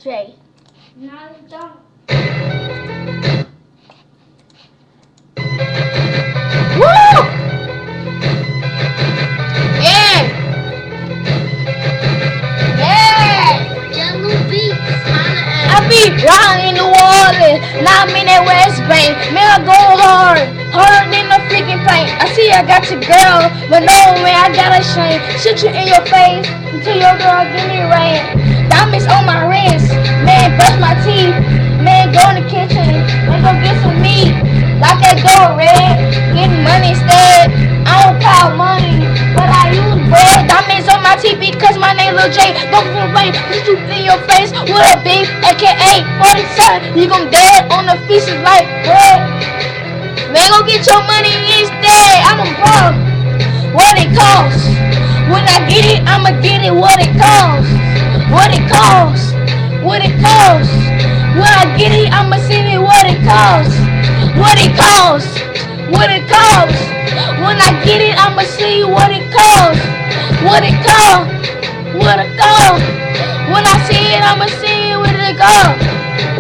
Jay. No, don't. Woo! Yeah! Yeah! Yellow beats. I be round in New Orleans, now I'm in that West Bank. Man, I go hard, harder than a freaking paint. I see I got your girl, but no man, I got a shame. Shit you in your face until your girl give me rain. Diamonds on my wrist, man, brush my teeth. Man, go in the kitchen, man, go get some meat. Lock that door red, getting money instead. I don't call money, but I use bread. Diamonds on my teeth because my name Lil J. Don't complain, put you in your face with a beef, aka 47. You gon' dead on the feast like bread. Man, go get your money instead. I'm a bro. What it costs? When I get it, I'ma get it. What it costs? What it costs? What it costs? When I get it, I'ma see it. What it costs? What it costs? What it costs? When I get it, I'ma see what it costs. What it costs? What it costs? When I see it, I'ma see what it costs.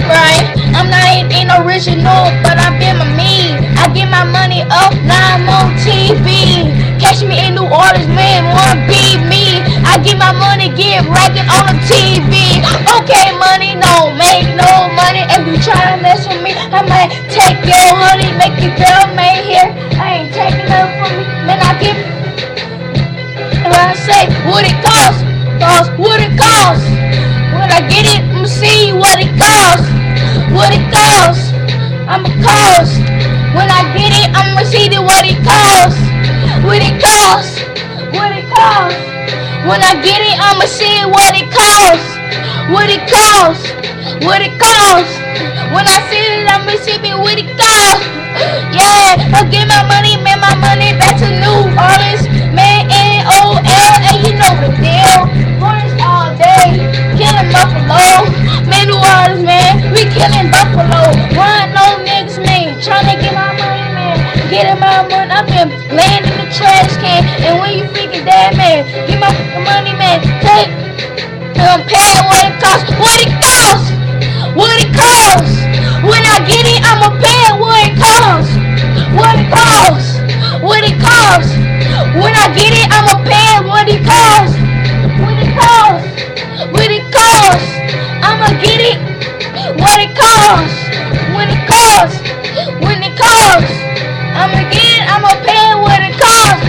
Right? I'm not in original, but I been my me. I get my money up, now I'm on TV. Catch me in New Orleans, man, wanna be me. I get my money, get ragged on the TV. Okay, money, no, make no money. If you try to mess with me, I might take your honey, make your girl made here. I ain't taking nothing from me, man, I give. And I say, what it costs, what it costs. When I get it, I'ma see what it costs. What it costs, I'ma cost. When I get it, I'ma see what it costs. What it costs, what it costs. When I get it, I'ma see what it costs. What it costs, what it costs. When I see it, I'ma see what it costs. Yeah, I get my money, man, my money back to New Orleans. Man, NOL, and you know the deal. Mornings all day, killing Buffalo. Man, New Orleans, man, we killing Buffalo. Run no niggas, man, tryna get my money, man. Getting my money, I've been laying in the trash can. And when you freaking dead, man, get my money, man. Take, I'm paying what it costs. What it costs, what it costs. When I get it, I'ma pay what it costs. What it costs, what it costs. When I get it, I'ma pay what it costs. What it costs, what it costs. I'ma get it, what it costs. When it costs, when it costs. I'ma get it, I'ma pay what it costs.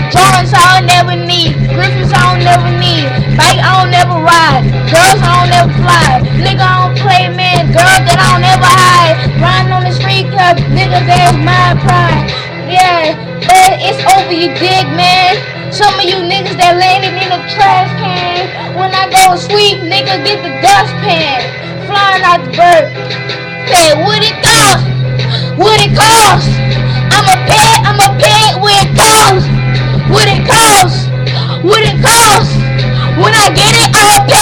Joints I don't never need, Griffins I don't never need, bike I don't never ride, girls I don't never fly, nigga I don't play, man, girls that I don't never hide, riding on the street cause nigga there's my pride. Yeah, but it's over, you dig, man. Some of you niggas that landed in the trash can. When I go sweep, nigga get the dustpan, flying out the bird. Say what it costs, what it costs. I'ma pay what it costs. What it costs, what it costs. When I get it, I'ma pay